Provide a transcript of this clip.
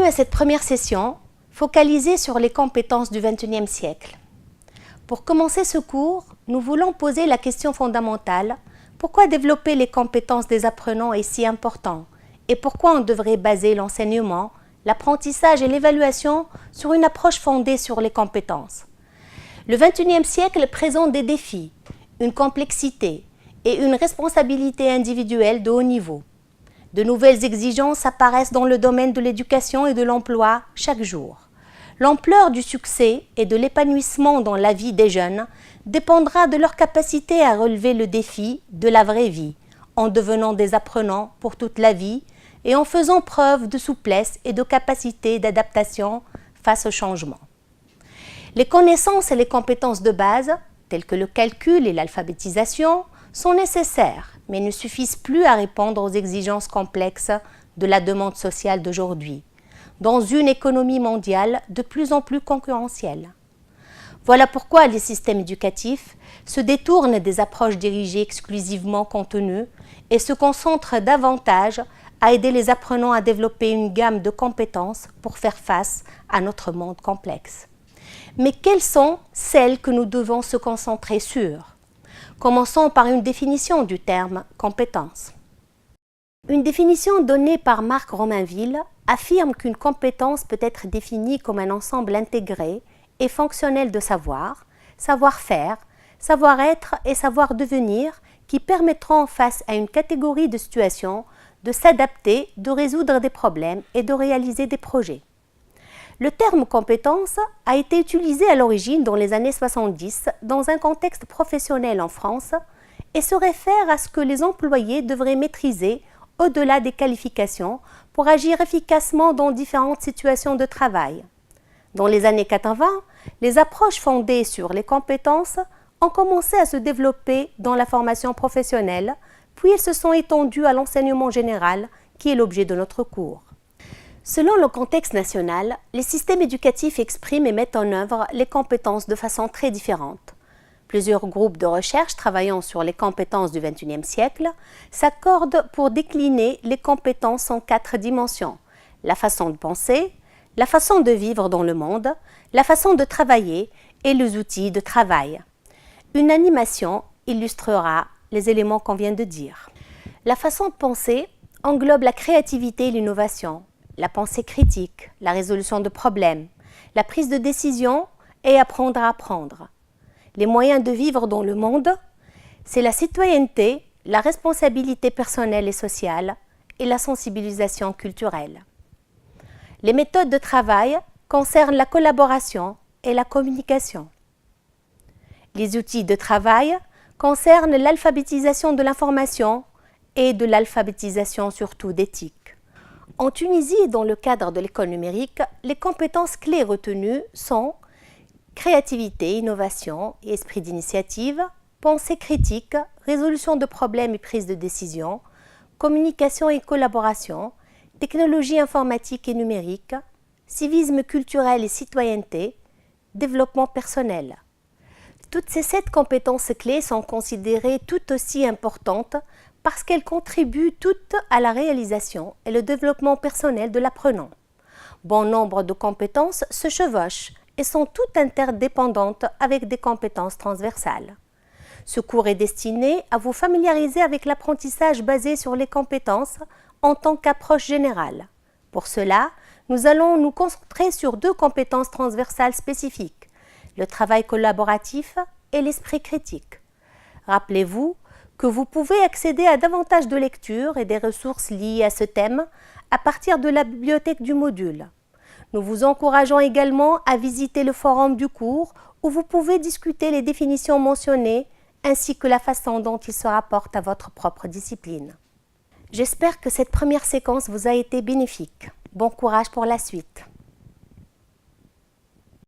Bienvenue à cette première session focalisée sur les compétences du XXIe siècle. Pour commencer ce cours, nous voulons poser la question fondamentale: pourquoi développer les compétences des apprenants est si important et pourquoi on devrait baser l'enseignement, l'apprentissage et l'évaluation sur une approche fondée sur les compétences. Le XXIe siècle présente des défis, une complexité et une responsabilité individuelle de haut niveau. De nouvelles exigences apparaissent dans le domaine de l'éducation et de l'emploi chaque jour. L'ampleur du succès et de l'épanouissement dans la vie des jeunes dépendra de leur capacité à relever le défi de la vraie vie, en devenant des apprenants pour toute la vie et en faisant preuve de souplesse et de capacité d'adaptation face au changement. Les connaissances et les compétences de base, telles que le calcul et l'alphabétisation, sont nécessaires, mais ne suffisent plus à répondre aux exigences complexes de la demande sociale d'aujourd'hui, dans une économie mondiale de plus en plus concurrentielle. Voilà pourquoi les systèmes éducatifs se détournent des approches dirigées exclusivement contenues et se concentrent davantage à aider les apprenants à développer une gamme de compétences pour faire face à notre monde complexe. Mais quelles sont celles que nous devons se concentrer sur ? Commençons par une définition du terme « compétence ». Une définition donnée par Marc Romainville affirme qu'une compétence peut être définie comme un ensemble intégré et fonctionnel de savoir, savoir-faire, savoir-être et savoir-devenir qui permettront face à une catégorie de situations de s'adapter, de résoudre des problèmes et de réaliser des projets. Le terme « compétence » a été utilisé à l'origine dans les années 70 dans un contexte professionnel en France et se réfère à ce que les employés devraient maîtriser au-delà des qualifications pour agir efficacement dans différentes situations de travail. Dans les années 80, les approches fondées sur les compétences ont commencé à se développer dans la formation professionnelle, puis elles se sont étendues à l'enseignement général qui est l'objet de notre cours. Selon le contexte national, les systèmes éducatifs expriment et mettent en œuvre les compétences de façon très différente. Plusieurs groupes de recherche travaillant sur les compétences du XXIe siècle s'accordent pour décliner les compétences en 4 dimensions: la façon de penser, la façon de vivre dans le monde, la façon de travailler et les outils de travail. Une animation illustrera les éléments qu'on vient de dire. La façon de penser englobe la créativité et l'innovation, la pensée critique, la résolution de problèmes, la prise de décision et apprendre à apprendre. Les moyens de vivre dans le monde, c'est la citoyenneté, la responsabilité personnelle et sociale et la sensibilisation culturelle. Les méthodes de travail concernent la collaboration et la communication. Les outils de travail concernent l'alphabétisation de l'information et de l'alphabétisation surtout d'éthique. En Tunisie, dans le cadre de l'école numérique, les compétences clés retenues sont créativité, innovation et esprit d'initiative, pensée critique, résolution de problèmes et prise de décision, communication et collaboration, technologie informatique et numérique, civisme culturel et citoyenneté, développement personnel. Toutes ces 7 compétences clés sont considérées tout aussi importantes parce qu'elles contribuent toutes à la réalisation et le développement personnel de l'apprenant. Bon nombre de compétences se chevauchent et sont toutes interdépendantes avec des compétences transversales. Ce cours est destiné à vous familiariser avec l'apprentissage basé sur les compétences en tant qu'approche générale. Pour cela, nous allons nous concentrer sur 2 compétences transversales spécifiques: le travail collaboratif et l'esprit critique. Rappelez-vous que vous pouvez accéder à davantage de lectures et des ressources liées à ce thème à partir de la bibliothèque du module. Nous vous encourageons également à visiter le forum du cours où vous pouvez discuter les définitions mentionnées ainsi que la façon dont ils se rapportent à votre propre discipline. J'espère que cette première séquence vous a été bénéfique. Bon courage pour la suite.